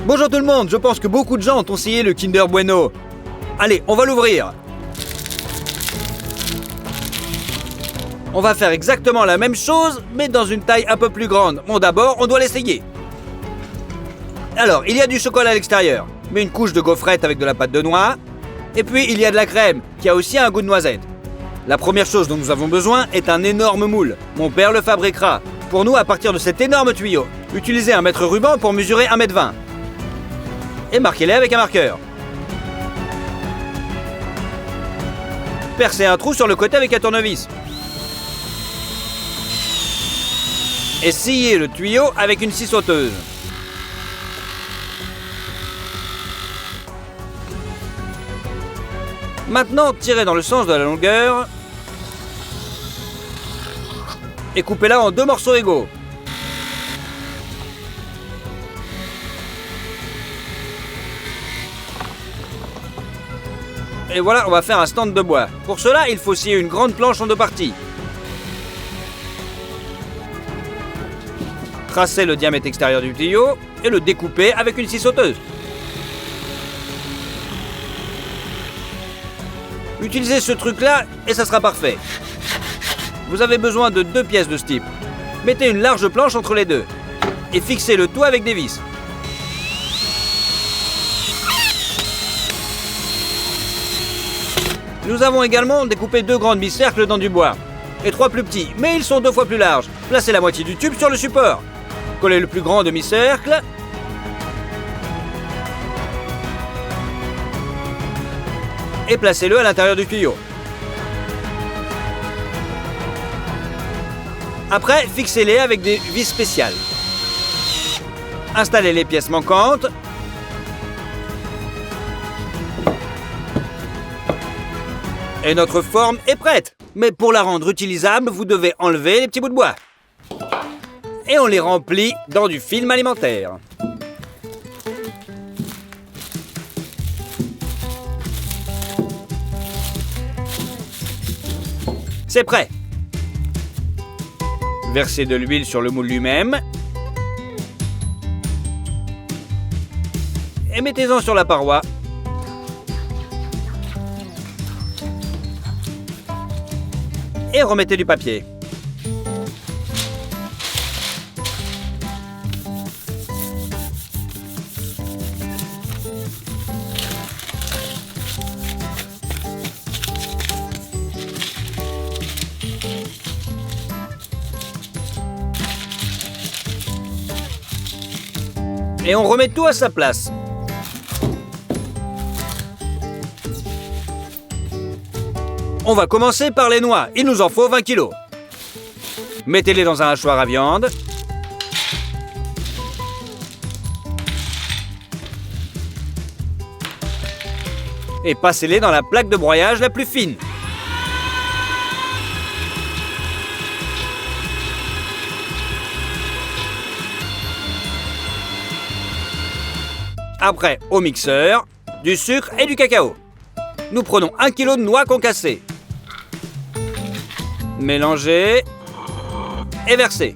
Bonjour tout le monde, je pense que beaucoup de gens ont conseillé le Kinder Bueno. Allez, on va l'ouvrir. On va faire exactement la même chose, mais dans une taille un peu plus grande. Bon, d'abord, on doit l'essayer. Alors, il y a du chocolat à l'extérieur, mais une couche de gaufrette avec de la pâte de noix. Et puis, il y a de la crème, qui a aussi un goût de noisette. La première chose dont nous avons besoin est un énorme moule. Mon père le fabriquera. Pour nous, à partir de cet énorme tuyau. Utilisez un mètre ruban pour mesurer 1,20 m. Et marquez-les avec un marqueur. Percez un trou sur le côté avec un tournevis. Et sciez le tuyau avec une scie sauteuse. Maintenant, tirez dans le sens de la longueur et coupez-la en 2 morceaux égaux. Et voilà, on va faire un stand de bois. Pour cela, il faut scier une grande planche en 2 parties. Tracez le diamètre extérieur du tuyau et le découpez avec une scie sauteuse. Utilisez ce truc-là et ça sera parfait. Vous avez besoin de 2 pièces de ce type. Mettez une large planche entre les deux et fixez le tout avec des vis. Nous avons également découpé 2 grands demi-cercles dans du bois et 3 plus petits, mais ils sont 2 fois plus larges. Placez la moitié du tube sur le support. Collez le plus grand demi-cercle et placez-le à l'intérieur du tuyau. Après, fixez-les avec des vis spéciales. Installez les pièces manquantes. Et notre forme est prête. Mais pour la rendre utilisable, vous devez enlever les petits bouts de bois. Et on les remplit dans du film alimentaire. C'est prêt. Versez de l'huile sur le moule lui-même. Et mettez-en sur la paroi. Et remettez du papier. Et on remet tout à sa place. On va commencer par les noix. Il nous en faut 20 kg. Mettez-les dans un hachoir à viande. Et passez-les dans la plaque de broyage la plus fine. Après, au mixeur, du sucre et du cacao. Nous prenons 1 kg de noix concassées. Mélangez et versez.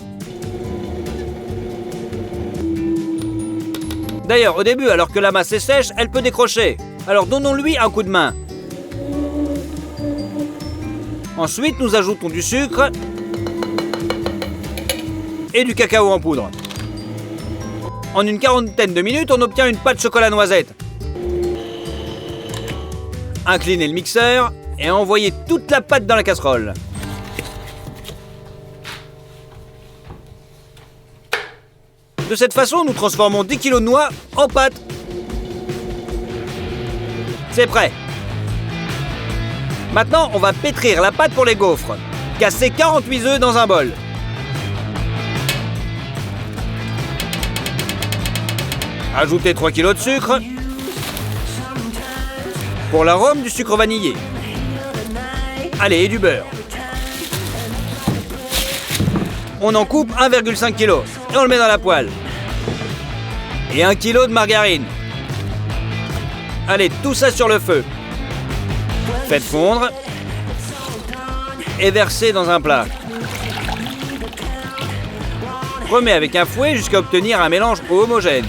D'ailleurs, au début, alors que la masse est sèche, elle peut décrocher. Alors donnons-lui un coup de main. Ensuite, nous ajoutons du sucre et du cacao en poudre. En une quarantaine de minutes, on obtient une pâte chocolat noisette. Inclinez le mixeur et envoyez toute la pâte dans la casserole. De cette façon, nous transformons 10 kg de noix en pâte. C'est prêt. Maintenant, on va pétrir la pâte pour les gaufres. Cassez 48 œufs dans un bol. Ajoutez 3 kg de sucre. Pour l'arôme, du sucre vanillé. Allez, et du beurre. On en coupe 1,5 kg et on le met dans la poêle. Et 1 kg de margarine. Allez, tout ça sur le feu. Faites fondre et versez dans un plat. Remets avec un fouet jusqu'à obtenir un mélange homogène.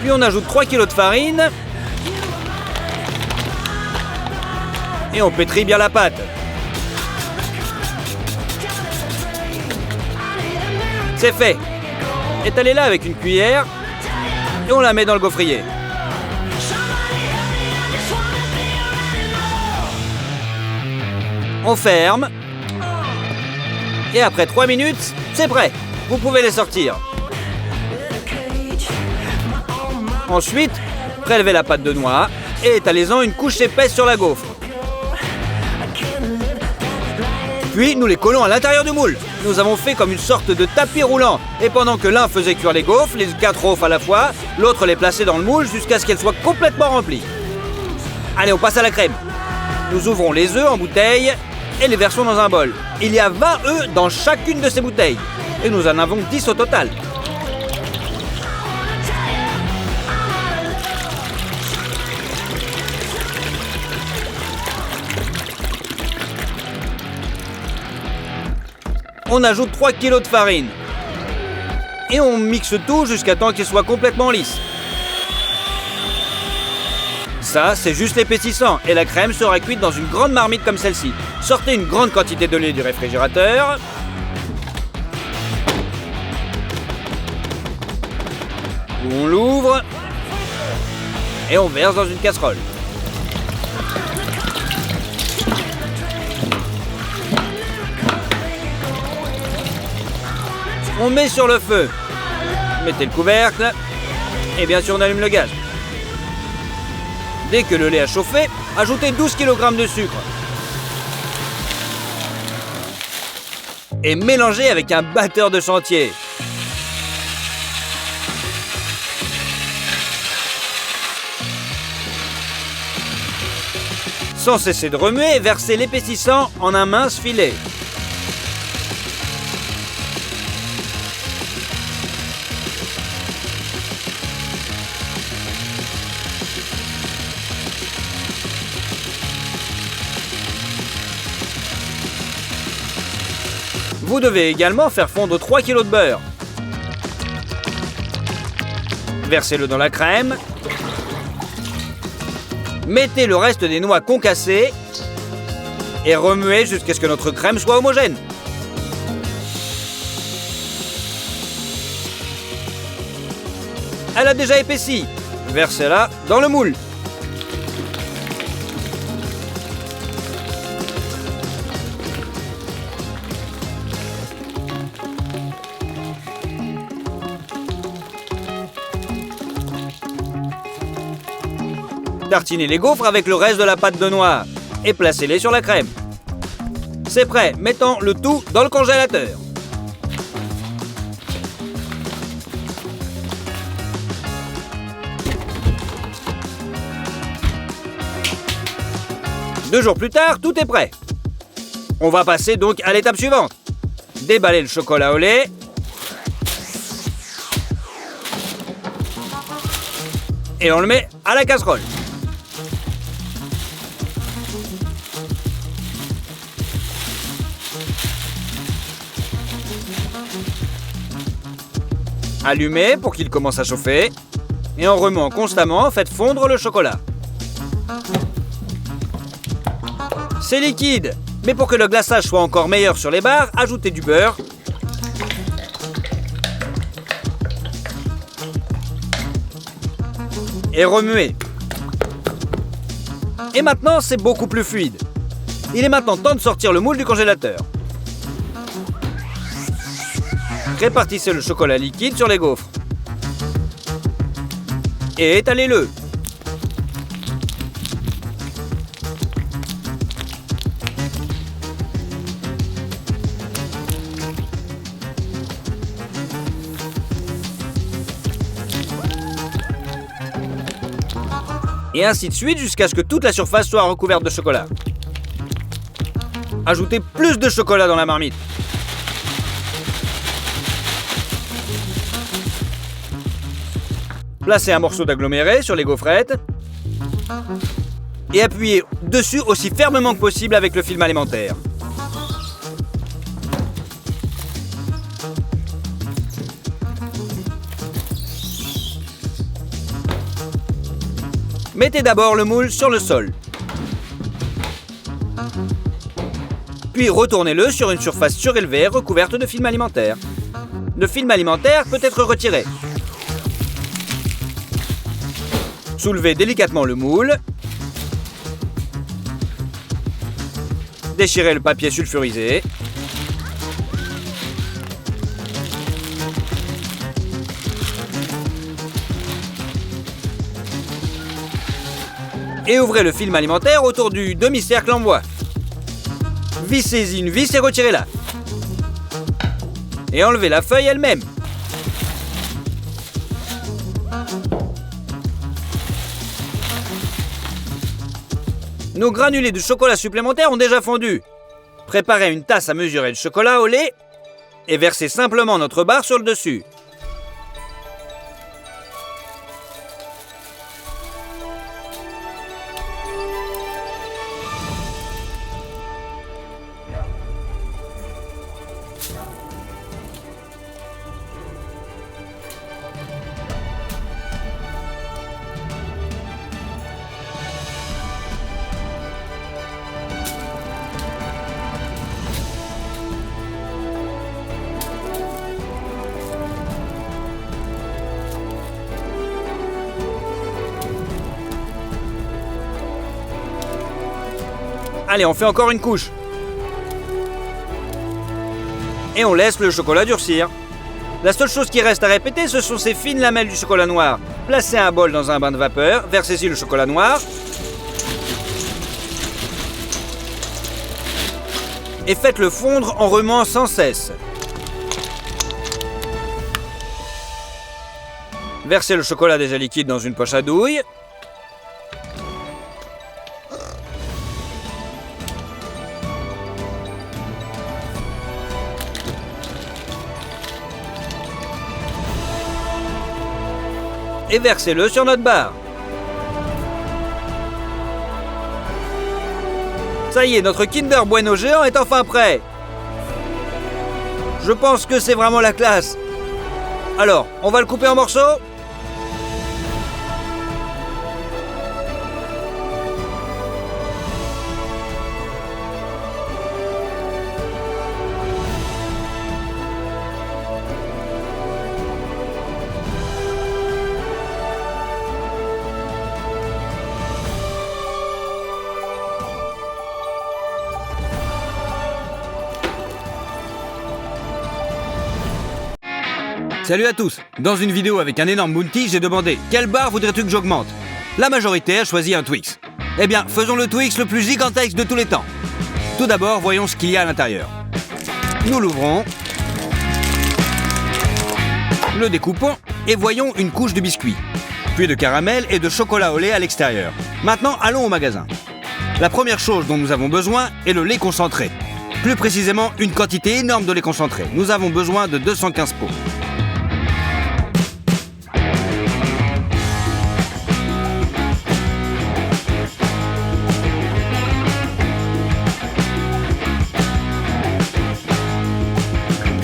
Puis on ajoute 3 kg de farine. Et on pétrit bien la pâte. C'est fait. Étalez-la avec une cuillère et on la met dans le gaufrier. On ferme. Et après 3 minutes, c'est prêt. Vous pouvez les sortir. Ensuite, prélevez la pâte de noix et étalez-en une couche épaisse sur la gaufre. Puis nous les collons à l'intérieur du moule. Nous avons fait comme une sorte de tapis roulant. Et pendant que l'un faisait cuire les gaufres, les 4 gaufres à la fois, l'autre les plaçait dans le moule jusqu'à ce qu'elles soient complètement remplies. Allez, on passe à la crème. Nous ouvrons les œufs en bouteille et les versons dans un bol. Il y a 20 œufs dans chacune de ces bouteilles. Et nous en avons 10 au total. On ajoute 3 kg de farine. Et on mixe tout jusqu'à temps qu'il soit complètement lisse. Ça, c'est juste l'épaississant et la crème sera cuite dans une grande marmite comme celle-ci. Sortez une grande quantité de lait du réfrigérateur. On l'ouvre et on verse dans une casserole. On met sur le feu. Mettez le couvercle et bien sûr on allume le gaz. Dès que le lait a chauffé, ajoutez 12 kg de sucre. Et mélangez avec un batteur de chantier. Sans cesser de remuer, versez l'épaississant en un mince filet. Vous devez également faire fondre 3 kg de beurre. Versez-le dans la crème. Mettez le reste des noix concassées et remuez jusqu'à ce que notre crème soit homogène. Elle a déjà épaissi. Versez-la dans le moule. Tartinez les gaufres avec le reste de la pâte de noix et placez-les sur la crème. C'est prêt, mettons le tout dans le congélateur. Deux jours plus tard, tout est prêt. On va passer donc à l'étape suivante. Déballer le chocolat au lait. Et on le met à la casserole. Allumez pour qu'il commence à chauffer. Et en remuant constamment, faites fondre le chocolat. C'est liquide, mais pour que le glaçage soit encore meilleur sur les barres, ajoutez du beurre. Et remuez. Et maintenant, c'est beaucoup plus fluide. Il est maintenant temps de sortir le moule du congélateur. Répartissez le chocolat liquide sur les gaufres. Et étalez-le. Et ainsi de suite jusqu'à ce que toute la surface soit recouverte de chocolat. Ajoutez plus de chocolat dans la marmite. Placez un morceau d'aggloméré sur les gaufrettes et appuyez dessus aussi fermement que possible avec le film alimentaire. Mettez d'abord le moule sur le sol. Puis retournez-le sur une surface surélevée recouverte de film alimentaire. Le film alimentaire peut être retiré. Soulevez délicatement le moule. Déchirez le papier sulfurisé. Et ouvrez le film alimentaire autour du demi-cercle en bois. Vissez-y une vis et retirez-la. Et enlevez la feuille elle-même. Nos granulés de chocolat supplémentaires ont déjà fondu. Préparez une tasse à mesurer de chocolat au lait et versez simplement notre barre sur le dessus. Allez, on fait encore une couche. Et on laisse le chocolat durcir. La seule chose qui reste à répéter, ce sont ces fines lamelles du chocolat noir. Placez un bol dans un bain de vapeur, versez-y le chocolat noir. Et faites-le fondre en remuant sans cesse. Versez le chocolat déjà liquide dans une poche à douille. Et versez-le sur notre barre. Ça y est, notre Kinder Bueno géant est enfin prêt. Je pense que c'est vraiment la classe. Alors, on va le couper en morceaux ? Salut à tous. Dans une vidéo avec un énorme bounty, j'ai demandé « Quelle barre voudrais-tu que j'augmente ?» La majorité a choisi un Twix. Eh bien, faisons le Twix le plus gigantesque de tous les temps. Tout d'abord, voyons ce qu'il y a à l'intérieur. Nous l'ouvrons, le découpons et voyons une couche de biscuits, puis de caramel et de chocolat au lait à l'extérieur. Maintenant, allons au magasin. La première chose dont nous avons besoin est le lait concentré. Plus précisément, une quantité énorme de lait concentré. Nous avons besoin de 215 pots.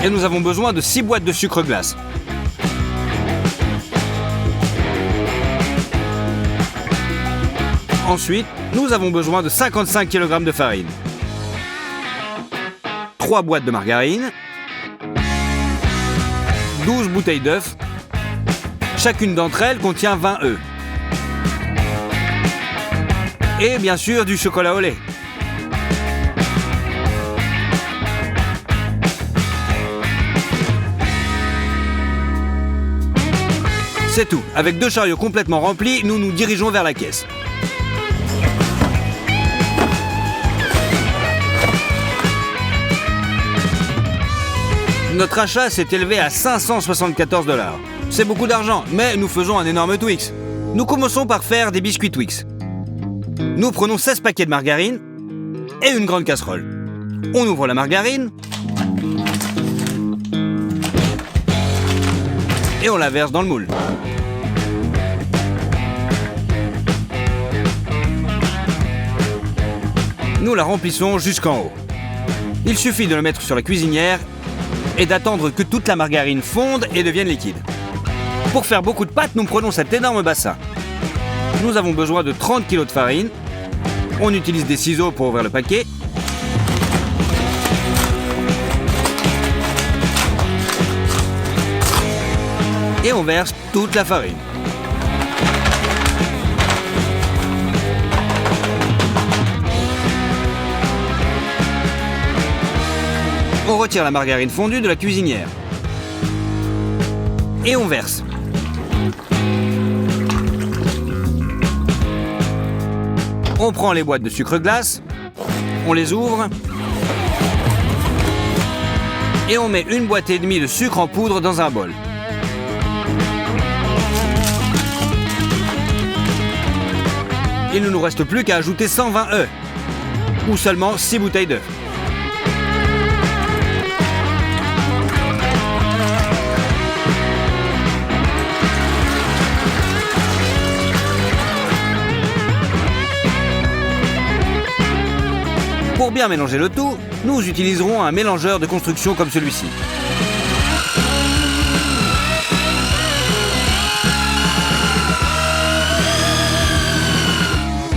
Et nous avons besoin de 6 boîtes de sucre glace. Ensuite, nous avons besoin de 55 kg de farine, 3 boîtes de margarine, 12 bouteilles d'œufs. Chacune d'entre elles contient 20 œufs. Et bien sûr du chocolat au lait. C'est tout. Avec 2 chariots complètement remplis, nous nous dirigeons vers la caisse. Notre achat s'est élevé à 574 $. C'est beaucoup d'argent, mais nous faisons un énorme Twix. Nous commençons par faire des biscuits Twix. Nous prenons 16 paquets de margarine et une grande casserole. On ouvre la margarine et on la verse dans le moule. Nous la remplissons jusqu'en haut. Il suffit de le mettre sur la cuisinière et d'attendre que toute la margarine fonde et devienne liquide. Pour faire beaucoup de pâtes, nous prenons cet énorme bassin. Nous avons besoin de 30 kg de farine. On utilise des ciseaux pour ouvrir le paquet. Et on verse toute la farine. On retire la margarine fondue de la cuisinière. Et on verse. On prend les boîtes de sucre glace, on les ouvre et on met une boîte et demie de sucre en poudre dans un bol. Il ne nous reste plus qu'à ajouter 120 œufs ou seulement 6 bouteilles d'œufs. Pour bien mélanger le tout, nous utiliserons un mélangeur de construction comme celui-ci.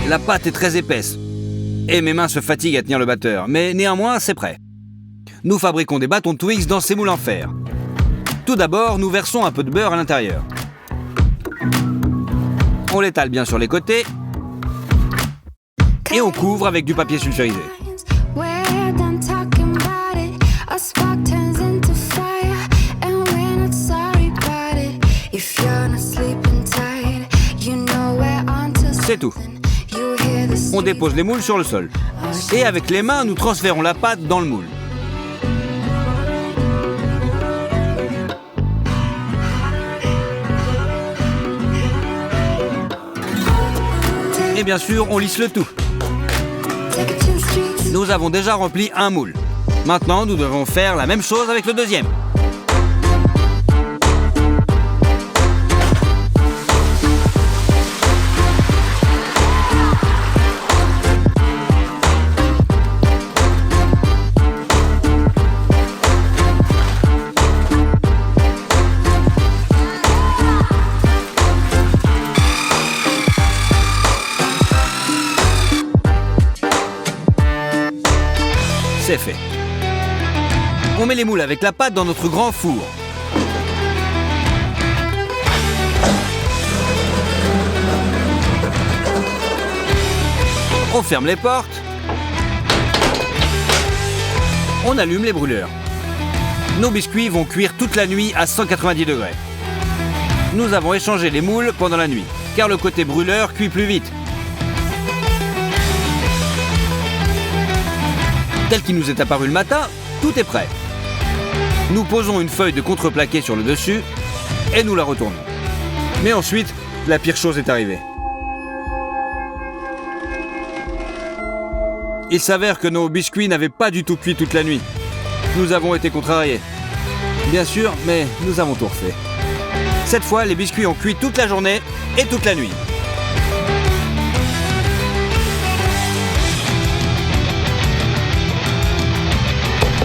La pâte est très épaisse et mes mains se fatiguent à tenir le batteur, mais néanmoins c'est prêt. Nous fabriquons des bâtons Twix dans ces moules en fer. Tout d'abord, nous versons un peu de beurre à l'intérieur. On l'étale bien sur les côtés et on couvre avec du papier sulfurisé. C'est tout. On dépose les moules sur le sol. Et avec les mains, nous transférons la pâte dans le moule. Et bien sûr, on lisse le tout. Nous avons déjà rempli un moule. Maintenant, nous devons faire la même chose avec le deuxième. C'est fait. On met les moules avec la pâte dans notre grand four. On ferme les portes. On allume les brûleurs. Nos biscuits vont cuire toute la nuit à 190 degrés. Nous avons échangé les moules pendant la nuit, car le côté brûleur cuit plus vite. Tel qu'il nous est apparu le matin, tout est prêt. Nous posons une feuille de contreplaqué sur le dessus et nous la retournons. Mais ensuite, la pire chose est arrivée. Il s'avère que nos biscuits n'avaient pas du tout cuit toute la nuit. Nous avons été contrariés. Bien sûr, mais nous avons tout refait. Cette fois, les biscuits ont cuit toute la journée et toute la nuit.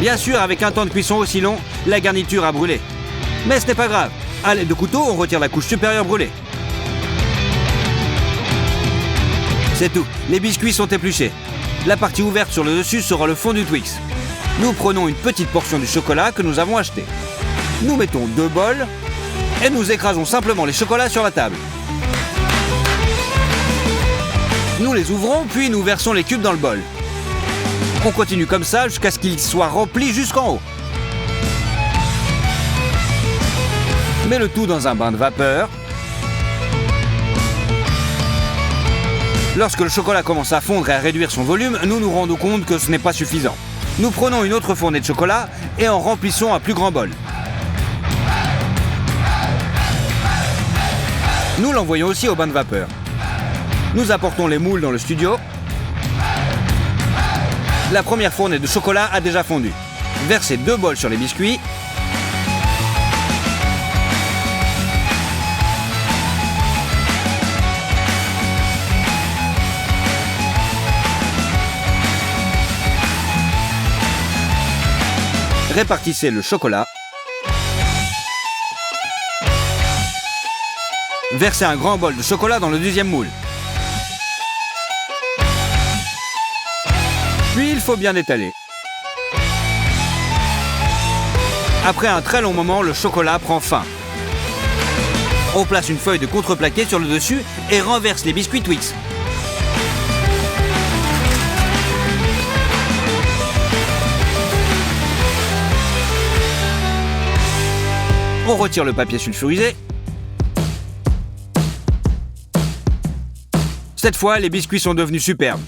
Bien sûr, avec un temps de cuisson aussi long, la garniture a brûlé. Mais ce n'est pas grave. À l'aide de couteau, on retire la couche supérieure brûlée. C'est tout. Les biscuits sont épluchés. La partie ouverte sur le dessus sera le fond du Twix. Nous prenons une petite portion du chocolat que nous avons acheté. Nous mettons 2 bols et nous écrasons simplement les chocolats sur la table. Nous les ouvrons, puis nous versons les cubes dans le bol. On continue comme ça jusqu'à ce qu'ils soient remplis jusqu'en haut. Mets le tout dans un bain de vapeur. Lorsque le chocolat commence à fondre et à réduire son volume, nous nous rendons compte que ce n'est pas suffisant. Nous prenons une autre fournée de chocolat et en remplissons un plus grand bol. Nous l'envoyons aussi au bain de vapeur. Nous apportons les moules dans le studio. La première fournée de chocolat a déjà fondu. Versez 2 bols sur les biscuits. Répartissez le chocolat. Versez un grand bol de chocolat dans le deuxième moule. faut bien étaler. Après un très long moment, le chocolat prend fin. On place une feuille de contreplaqué sur le dessus et renverse les biscuits Twix. On retire le papier sulfurisé. Cette fois, les biscuits sont devenus superbes.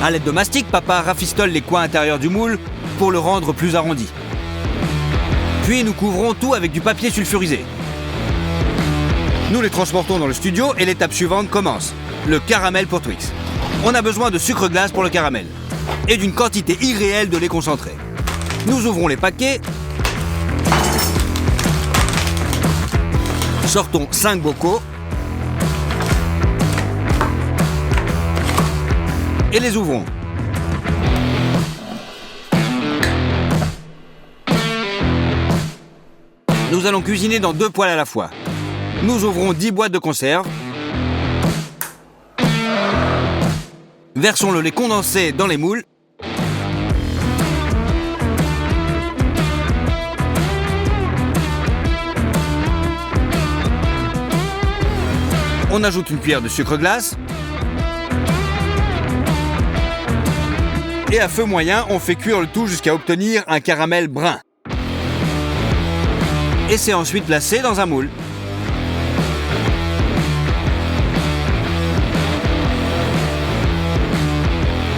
À l'aide de mastic, papa rafistole les coins intérieurs du moule pour le rendre plus arrondi. Puis nous couvrons tout avec du papier sulfurisé. Nous les transportons dans le studio et l'étape suivante commence. Le caramel pour Twix. On a besoin de sucre glace pour le caramel et d'une quantité irréelle de lait concentré. Nous ouvrons les paquets. Sortons 5 bocaux. Et les ouvrons. Nous allons cuisiner dans 2 poêles à la fois. Nous ouvrons 10 boîtes de conserve. Versons le lait condensé dans les moules. On ajoute une cuillère de sucre glace. Et à feu moyen, on fait cuire le tout jusqu'à obtenir un caramel brun. Et c'est ensuite placé dans un moule.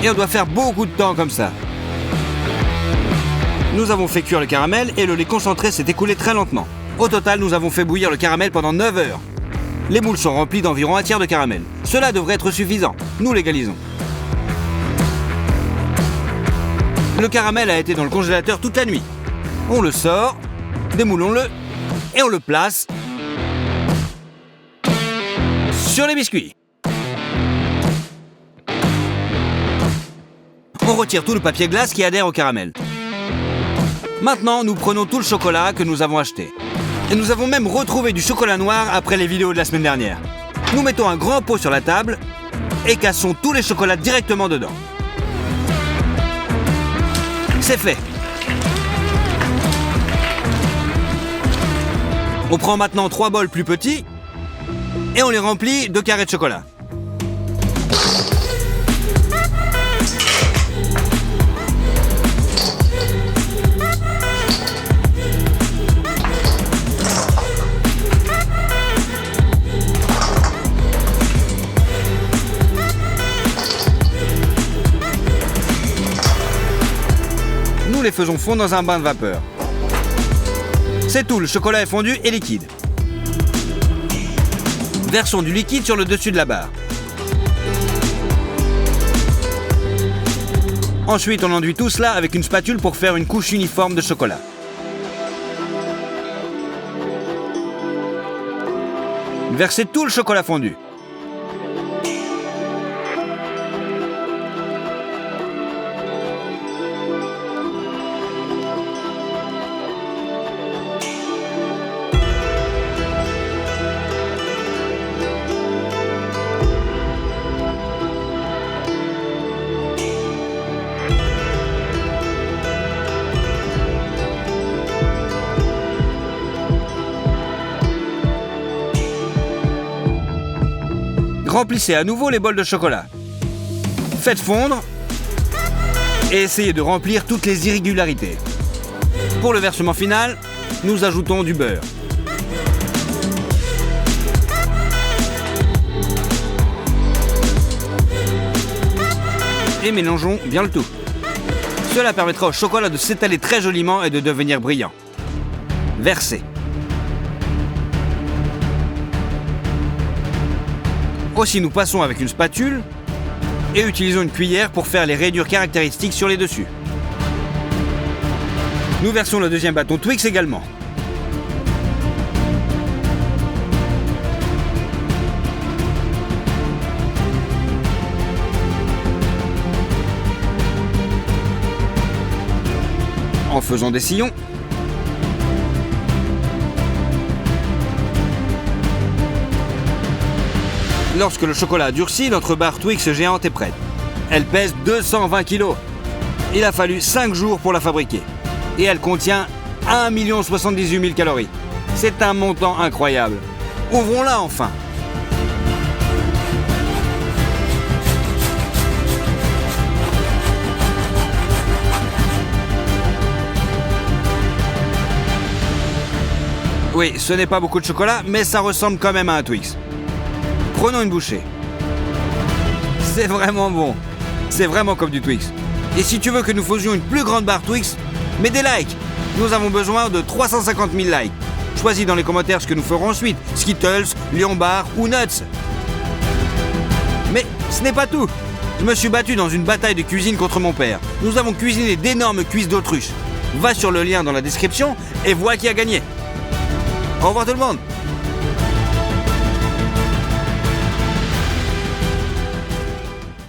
Et on doit faire beaucoup de temps comme ça. Nous avons fait cuire le caramel et le lait concentré s'est écoulé très lentement. Au total, nous avons fait bouillir le caramel pendant 9 heures. Les moules sont remplis d'environ un tiers de caramel. Cela devrait être suffisant. Nous l'égalisons. Le caramel a été dans le congélateur toute la nuit. On le sort, démoulons-le et on le place sur les biscuits. On retire tout le papier glace qui adhère au caramel. Maintenant, nous prenons tout le chocolat que nous avons acheté. Et nous avons même retrouvé du chocolat noir après les vidéos de la semaine dernière. Nous mettons un grand pot sur la table et cassons tous les chocolats directement dedans. C'est fait. On prend maintenant 3 bols plus petits et on les remplit de carrés de chocolat. Nous les faisons fondre dans un bain de vapeur. C'est tout, le chocolat est fondu et liquide. Versons du liquide sur le dessus de la barre. Ensuite, on enduit tout cela avec une spatule pour faire une couche uniforme de chocolat. Versez tout le chocolat fondu. Remplissez à nouveau les bols de chocolat. Faites fondre et essayez de remplir toutes les irrégularités. Pour le versement final, nous ajoutons du beurre. Et mélangeons bien le tout. Cela permettra au chocolat de s'étaler très joliment et de devenir brillant. Versez. Aussi, nous passons avec une spatule et utilisons une cuillère pour faire les rainures caractéristiques sur les dessus. Nous versons le deuxième bâton Twix également. En faisant des sillons. Lorsque le chocolat a durci, notre barre Twix géante est prête. Elle pèse 220 kilos. Il a fallu 5 jours pour la fabriquer. Et elle contient 1 078 000 calories. C'est un montant incroyable. Ouvrons-la enfin. Oui, ce n'est pas beaucoup de chocolat, mais ça ressemble quand même à un Twix. Prenons une bouchée. C'est vraiment bon. C'est vraiment comme du Twix. Et si tu veux que nous faisions une plus grande barre Twix, mets des likes. Nous avons besoin de 350 000 likes. Choisis dans les commentaires ce que nous ferons ensuite. Skittles, Lion Bar ou Nuts. Mais ce n'est pas tout. Je me suis battu dans une bataille de cuisine contre mon père. Nous avons cuisiné d'énormes cuisses d'autruche. Va sur le lien dans la description et vois qui a gagné. Au revoir tout le monde.